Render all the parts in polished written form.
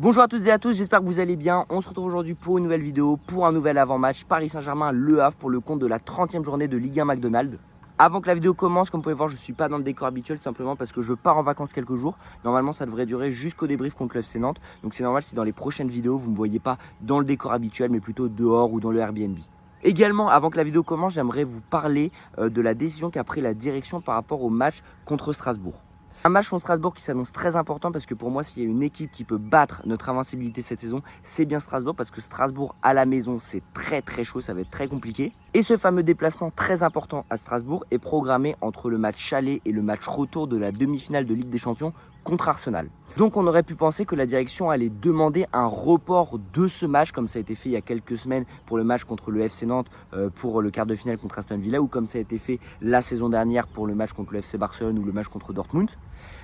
Bonjour à toutes et à tous, j'espère que vous allez bien. On se retrouve aujourd'hui pour une nouvelle vidéo, pour un nouvel avant-match Paris Saint-Germain Le Havre pour le compte de la 30e journée de Ligue 1 McDonald's. Avant que la vidéo commence, comme vous pouvez voir, je ne suis pas dans le décor habituel simplement parce que je pars en vacances quelques jours. Normalement, ça devrait durer jusqu'au débrief contre le FC Nantes. Donc c'est normal si dans les prochaines vidéos, vous ne me voyez pas dans le décor habituel, mais plutôt dehors ou dans le Airbnb. Également, avant que la vidéo commence, j'aimerais vous parler de la décision qu'a pris la direction par rapport au match contre Strasbourg. Un match contre Strasbourg qui s'annonce très important parce que pour moi, s'il y a une équipe qui peut battre notre invincibilité cette saison, c'est bien Strasbourg parce que Strasbourg à la maison, c'est très chaud, ça va être très compliqué. Et ce fameux déplacement très important à Strasbourg est programmé entre le match aller et le match retour de la demi-finale de Ligue des Champions contre Arsenal. Donc on aurait pu penser que la direction allait demander un report de ce match comme ça a été fait il y a quelques semaines pour le match contre le FC Nantes pour le quart de finale contre Aston Villa ou comme ça a été fait la saison dernière pour le match contre le FC Barcelone ou le match contre Dortmund.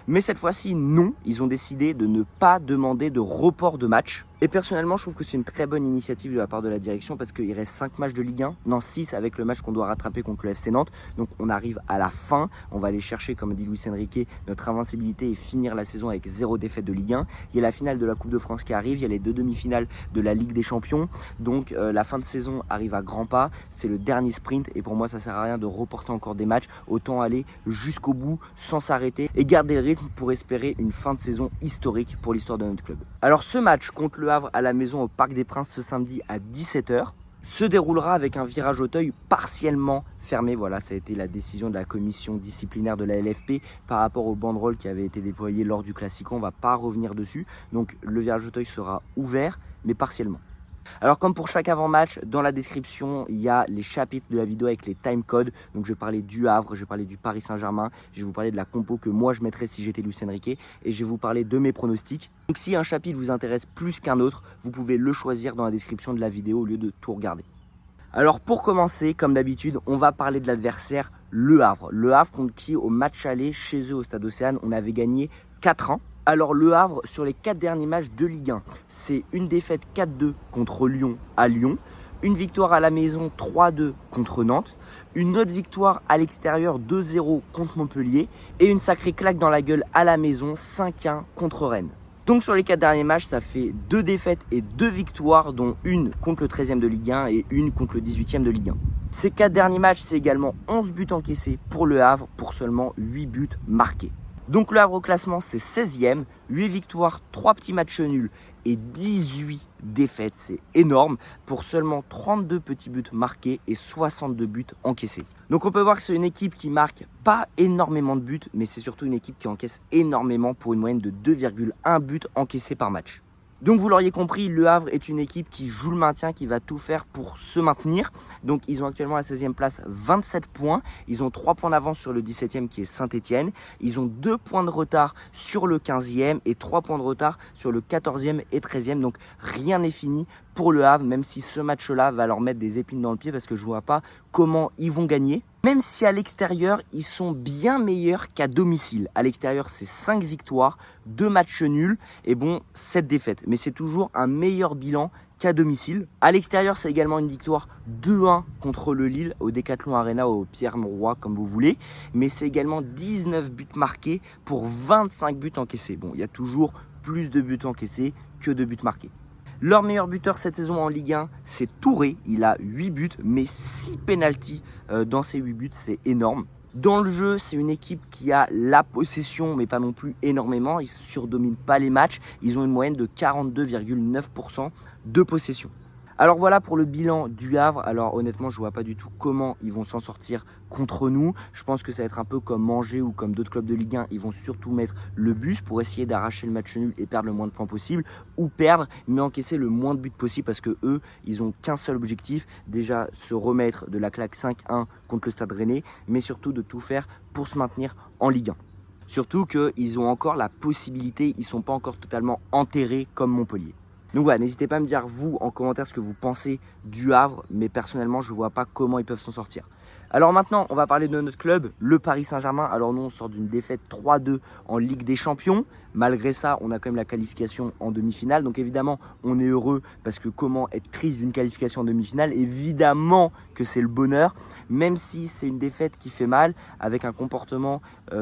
Mais cette fois-ci, non, ils ont décidé de ne pas demander de report de match. Et personnellement, je trouve que c'est une très bonne initiative de la part de la direction parce qu'il reste 5 matchs de Ligue 1, non 6 avec le match qu'on doit rattraper contre le FC Nantes. Donc on arrive à la fin, on va aller chercher, comme dit Luis Enrique, notre invincibilité et finir la saison avec 0 défaite de Ligue 1. Il y a la finale de la Coupe de France qui arrive, il y a les 2 demi-finales de la Ligue des Champions. Donc la fin de saison arrive à grands pas, c'est le dernier sprint et pour moi ça sert à rien de reporter encore des matchs. Autant aller jusqu'au bout sans s'arrêter et garder le rythme pour espérer une fin de saison historique pour l'histoire de notre club. Alors ce match contre le Havre à la maison au Parc des Princes ce samedi à 17 h se déroulera avec un virage Auteuil partiellement fermé. Voilà, ça a été la décision de la commission disciplinaire de la LFP par rapport aux banderoles qui avaient été déployées lors du Classico. On ne va pas revenir dessus. Donc le virage Auteuil sera ouvert mais partiellement. Alors comme pour chaque avant-match, dans la description, il y a les chapitres de la vidéo avec les timecodes. Donc je vais parler du Havre, je vais parler du Paris Saint-Germain, je vais vous parler de la compo que moi je mettrais si j'étais Luis Enrique et je vais vous parler de mes pronostics. Donc si un chapitre vous intéresse plus qu'un autre, vous pouvez le choisir dans la description de la vidéo au lieu de tout regarder. Alors pour commencer, comme d'habitude, on va parler de l'adversaire, Le Havre. Le Havre contre qui au match aller chez eux au Stade Océane, on avait gagné 4-1. Alors Le Havre, sur les 4 derniers matchs de Ligue 1, c'est une défaite 4-2 contre Lyon à Lyon, une victoire à la maison 3-2 contre Nantes, une autre victoire à l'extérieur 2-0 contre Montpellier et une sacrée claque dans la gueule à la maison 5-1 contre Rennes. Donc sur les 4 derniers matchs, ça fait 2 défaites et 2 victoires, dont une contre le 13e de Ligue 1 et une contre le 18e de Ligue 1. Ces 4 derniers matchs, c'est également 11 buts encaissés pour Le Havre pour seulement 8 buts marqués. Donc Le Havre au classement, c'est 16e, 8 victoires, 3 petits matchs nuls et 18 défaites. C'est énorme pour seulement 32 petits buts marqués et 62 buts encaissés. Donc on peut voir que c'est une équipe qui marque pas énormément de buts, mais c'est surtout une équipe qui encaisse énormément pour une moyenne de 2,1 buts encaissés par match. Donc vous l'auriez compris, Le Havre est une équipe qui joue le maintien, qui va tout faire pour se maintenir. Donc ils ont actuellement la 16e place, 27 points. Ils ont 3 points d'avance sur le 17e qui est Saint-Etienne. Ils ont 2 points de retard sur le 15e et 3 points de retard sur le 14e et 13e. Donc rien n'est fini pour Le Havre, même si ce match-là va leur mettre des épines dans le pied parce que je ne vois pas comment ils vont gagner. Même si à l'extérieur, ils sont bien meilleurs qu'à domicile. À l'extérieur, c'est 5 victoires, 2 matchs nuls et bon, 7 défaites. Mais c'est toujours un meilleur bilan qu'à domicile. À l'extérieur, c'est également une victoire 2-1 contre le Lille au Decathlon Arena, au Pierre-Mauroy, comme vous voulez. Mais c'est également 19 buts marqués pour 25 buts encaissés. Bon, il y a toujours plus de buts encaissés que de buts marqués. Leur meilleur buteur cette saison en Ligue 1, c'est Touré. Il a 8 buts, mais 6 pénaltys dans ces 8 buts, c'est énorme. Dans le jeu, c'est une équipe qui a la possession, mais pas non plus énormément. Ils ne surdominent pas les matchs. Ils ont une moyenne de 42,9% de possession. Alors voilà pour le bilan du Havre. Alors honnêtement, je ne vois pas du tout comment ils vont s'en sortir contre nous. Je pense que ça va être un peu comme Angers ou comme d'autres clubs de Ligue 1. Ils vont surtout mettre le bus pour essayer d'arracher le match nul et perdre le moins de points possible. Ou perdre, mais encaisser le moins de buts possible parce que eux, ils ont qu'un seul objectif. Déjà se remettre de la claque 5-1 contre le Stade Rennais, mais surtout de tout faire pour se maintenir en Ligue 1. Surtout qu'ils ont encore la possibilité, ils ne sont pas encore totalement enterrés comme Montpellier. Donc voilà, n'hésitez pas à me dire vous en commentaire ce que vous pensez du Havre, mais personnellement je ne vois pas comment ils peuvent s'en sortir. Alors maintenant, on va parler de notre club, le Paris Saint-Germain. Alors nous, on sort d'une défaite 3-2 en Ligue des Champions. Malgré ça, on a quand même la qualification en demi-finale. Donc évidemment, on est heureux parce que comment être triste d'une qualification en demi-finale? Évidemment que c'est le bonheur, même si c'est une défaite qui fait mal, avec un comportement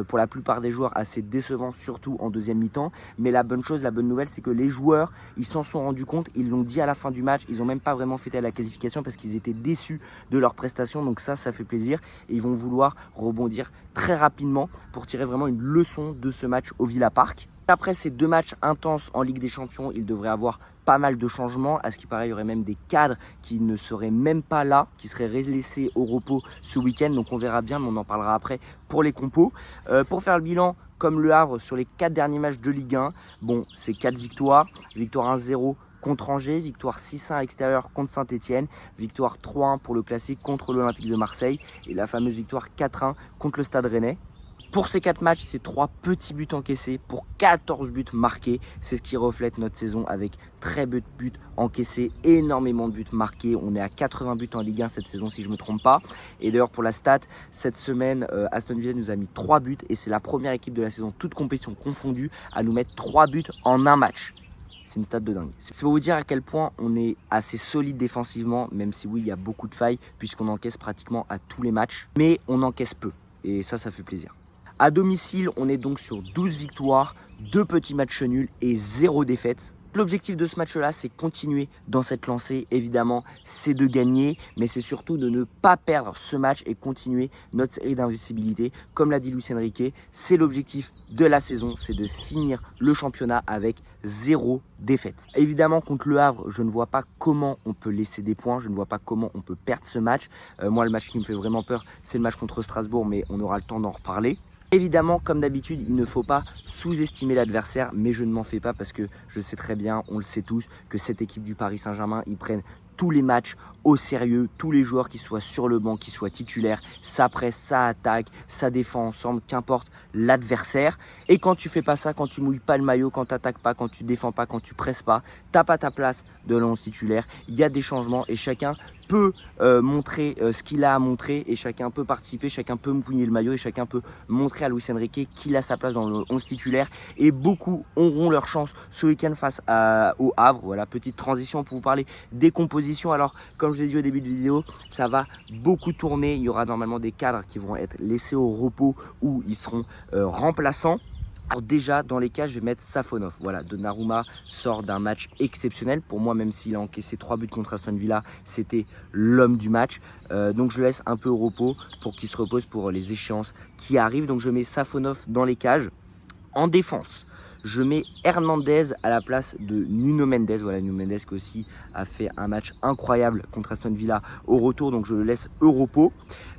pour la plupart des joueurs assez décevant, surtout en deuxième mi-temps. Mais la bonne chose, la bonne nouvelle, c'est que les joueurs, ils s'en sont rendus compte, ils l'ont dit à la fin du match, ils n'ont même pas vraiment fêté à la qualification parce qu'ils étaient déçus de leur prestation. Donc ça fait plaisir et ils vont vouloir rebondir très rapidement pour tirer vraiment une leçon de ce match au Villa Park. Après ces 2 matchs intenses en Ligue des Champions, il devrait avoir pas mal de changements. À ce qui paraît, il y aurait même des cadres qui ne seraient même pas là, qui seraient laissés au repos ce week-end. Donc on verra bien, mais on en parlera après pour les compos. Pour faire le bilan, comme le Havre sur les 4 derniers matchs de Ligue 1, bon, c'est 4 victoires. Victoire 1-0 contre Angers, victoire 6-1 à l'extérieur contre Saint-Etienne, victoire 3-1 pour le classique contre l'Olympique de Marseille et la fameuse victoire 4-1 contre le Stade Rennais. Pour ces 4 matchs, c'est 3 petits buts encaissés pour 14 buts marqués. C'est ce qui reflète notre saison avec très peu de buts encaissés, énormément de buts marqués. On est à 80 buts en Ligue 1 cette saison si je ne me trompe pas. Et d'ailleurs pour la stat, cette semaine, Aston Villa nous a mis 3 buts et c'est la première équipe de la saison, toute compétition confondue, à nous mettre 3 buts en un match. C'est une stat de dingue. C'est pour vous dire à quel point on est assez solide défensivement, même si oui, il y a beaucoup de failles puisqu'on encaisse pratiquement à tous les matchs. Mais on encaisse peu et ça fait plaisir. À domicile, on est donc sur 12 victoires, 2 petits matchs nuls et 0 défaite. L'objectif de ce match-là, c'est continuer dans cette lancée. Évidemment, c'est de gagner, mais c'est surtout de ne pas perdre ce match et continuer notre série d'invincibilité. Comme l'a dit Luis Enrique, c'est l'objectif de la saison, c'est de finir le championnat avec 0 défaite. Évidemment, contre le Havre, je ne vois pas comment on peut laisser des points, je ne vois pas comment on peut perdre ce match. Moi, le match qui me fait vraiment peur, c'est le match contre Strasbourg, mais on aura le temps d'en reparler. Évidemment, comme d'habitude, il ne faut pas sous-estimer l'adversaire, mais je ne m'en fais pas parce que je sais très bien, on le sait tous, que cette équipe du Paris Saint-Germain, ils prennent tous les matchs au sérieux, tous les joueurs qui soient sur le banc, qui soient titulaires, ça presse, ça attaque, ça défend ensemble, qu'importe l'adversaire. Et quand tu fais pas ça, quand tu mouilles pas le maillot, quand tu n'attaques pas, quand tu défends pas, quand tu presses pas, t'as pas ta place de l'once titulaire. Il y a des changements et chacun peut montrer ce qu'il a à montrer et chacun peut participer, chacun peut mouiller le maillot et chacun peut montrer à Luis Enrique qu'il a sa place dans le 11 titulaire et beaucoup auront leur chance ce week-end face au Havre. Voilà, petite transition pour vous parler des compositions. Alors, comme je l'ai dit au début de vidéo, ça va beaucoup tourner. Il y aura normalement des cadres qui vont être laissés au repos ou ils seront remplaçants. Alors déjà, dans les cas, je vais mettre Safonov. Voilà, Donnarumma sort d'un match exceptionnel. Pour moi, même s'il a encaissé 3 buts contre Aston Villa, c'était l'homme du match. Donc je le laisse un peu au repos pour qu'il se repose pour les échéances qui arrivent. Donc je mets Safonov dans les cages. En défense, je mets Hernandez à la place de Nuno Mendes. Voilà, Nuno Mendes qui aussi a fait un match incroyable contre Aston Villa au retour. Donc je le laisse au repos.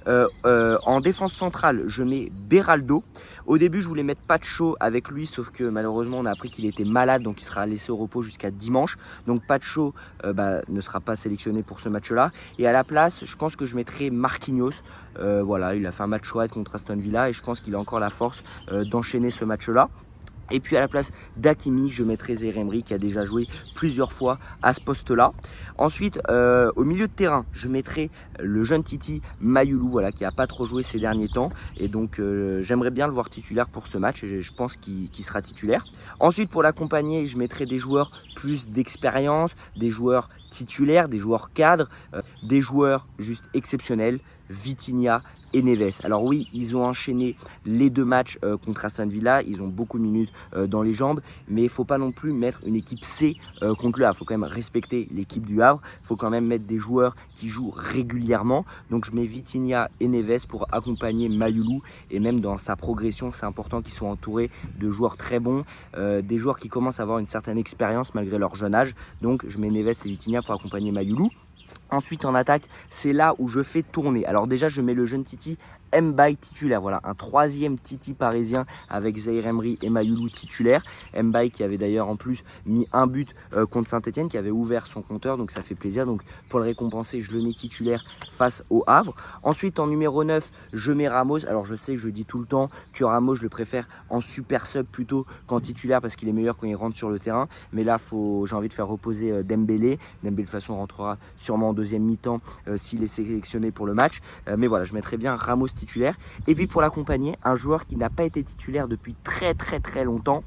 En défense centrale, je mets Beraldo. Au début, je voulais mettre Pacho avec lui, sauf que malheureusement, on a appris qu'il était malade, donc il sera laissé au repos jusqu'à dimanche. Donc Pacho ne sera pas sélectionné pour ce match-là. Et à la place, je pense que je mettrai Marquinhos. Voilà, il a fait un match chouette contre Aston Villa et je pense qu'il a encore la force d'enchaîner ce match-là. Et puis à la place d'Hakimi, je mettrai Zaïre Emery qui a déjà joué plusieurs fois à ce poste-là. Ensuite, au milieu de terrain, je mettrai le jeune Titi Mayulu, voilà, qui n'a pas trop joué ces derniers temps. Et donc, j'aimerais bien le voir titulaire pour ce match et je pense qu'il sera titulaire. Ensuite, pour l'accompagner, je mettrai des joueurs plus d'expérience, des joueurs titulaires, des joueurs cadres, des joueurs juste exceptionnels, Vitinha et Neves. Alors oui, ils ont enchaîné les 2 matchs contre Aston Villa, ils ont beaucoup de minutes dans les jambes, mais il ne faut pas non plus mettre une équipe C contre le Havre. Il faut quand même respecter l'équipe du Havre, il faut quand même mettre des joueurs qui jouent régulièrement. Donc je mets Vitinha et Neves pour accompagner Mayulu et même dans sa progression, c'est important qu'ils soient entourés de joueurs très bons, des joueurs qui commencent à avoir une certaine expérience malgré leur jeune âge. Donc je mets Neves et Vitinha pour accompagner Mayulu. Ensuite en attaque, c'est là où je fais tourner. Alors déjà je mets le jeune Titi Mbaye titulaire. Voilà, un troisième Titi parisien avec Zaïre Emery et Mayoulou titulaire. Mbaye qui avait d'ailleurs en plus mis un but contre Saint-Etienne, qui avait ouvert son compteur, donc ça fait plaisir. Donc pour le récompenser, je le mets titulaire face au Havre. Ensuite en numéro 9, je mets Ramos. Alors je sais que je dis tout le temps que Ramos, je le préfère en super sub plutôt qu'en titulaire parce qu'il est meilleur quand il rentre sur le terrain. Mais là, j'ai envie de faire reposer Dembélé. Dembélé de toute façon rentrera sûrement en deuxième mi-temps s'il est sélectionné pour le match. Mais voilà, je mettrai bien Ramos titulaire. Et puis pour l'accompagner, un joueur qui n'a pas été titulaire depuis très longtemps,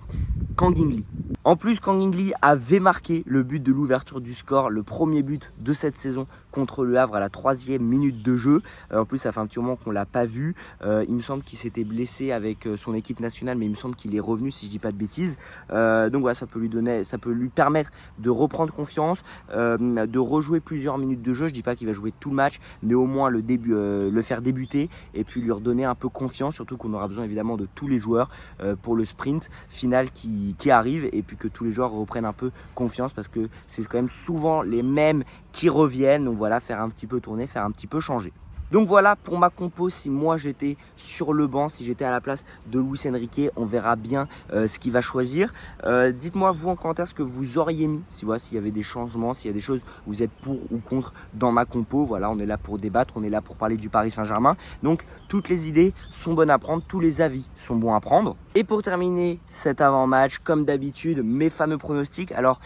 Kang In Lee. En plus, Kang In Lee avait marqué le but de l'ouverture du score, le premier but de cette saison contre le Havre à la 3e minute de jeu. En plus, ça fait un petit moment qu'on ne l'a pas vu. Il me semble qu'il s'était blessé avec son équipe nationale, mais il me semble qu'il est revenu, si je ne dis pas de bêtises. Donc voilà, ça peut lui permettre de reprendre confiance, de rejouer plusieurs minutes de jeu. Je ne dis pas qu'il va jouer tout le match, mais au moins le faire débuter et puis lui redonner un peu confiance, surtout qu'on aura besoin évidemment de tous les joueurs pour le sprint final qui arrive, et puis que tous les joueurs reprennent un peu confiance parce que c'est quand même souvent les mêmes qui reviennent. Donc voilà, faire un petit peu tourner, faire un petit peu changer. Donc voilà pour ma compo. Si moi j'étais sur le banc, si j'étais à la place de Luis Enrique, on verra bien ce qu'il va choisir. Dites-moi vous en commentaire ce que vous auriez mis, s'il y avait des changements, s'il y a des choses où vous êtes pour ou contre dans ma compo. Voilà, on est là pour débattre, on est là pour parler du Paris Saint-Germain. Donc toutes les idées sont bonnes à prendre, tous les avis sont bons à prendre. Et pour terminer cet avant-match, comme d'habitude, mes fameux pronostics. Alors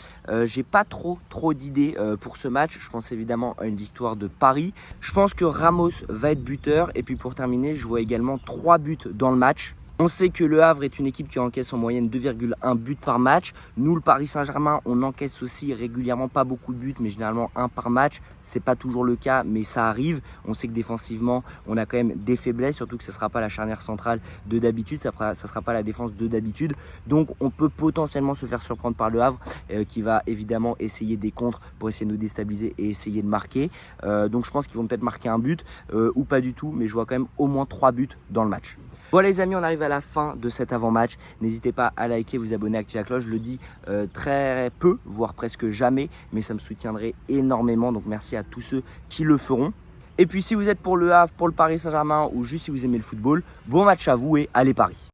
j'ai pas trop d'idées pour ce match. Je pense évidemment à une victoire de Paris. Je pense que Ramos va être buteur, et puis pour terminer, je vois également 3 buts dans le match. On sait que le Havre est une équipe qui encaisse en moyenne 2,1 buts par match. Nous, le Paris Saint-Germain, on encaisse aussi régulièrement pas beaucoup de buts, mais généralement 1 par match. C'est pas toujours le cas, mais ça arrive. On sait que défensivement, on a quand même des faiblesses, surtout que ce ne sera pas la charnière centrale de d'habitude, ça ne sera pas la défense de d'habitude. Donc on peut potentiellement se faire surprendre par le Havre, qui va évidemment essayer des contres pour essayer de nous déstabiliser et essayer de marquer. Donc je pense qu'ils vont peut-être marquer un but ou pas du tout, mais je vois quand même au moins 3 buts dans le match. Voilà les amis, on arrive à la fin de cet avant-match. N'hésitez pas à liker, vous abonner, activer la cloche. Je le dis très peu, voire presque jamais, mais ça me soutiendrait énormément. Donc merci à tous ceux qui le feront. Et puis si vous êtes pour le Havre, pour le Paris Saint-Germain ou juste si vous aimez le football, bon match à vous et allez Paris.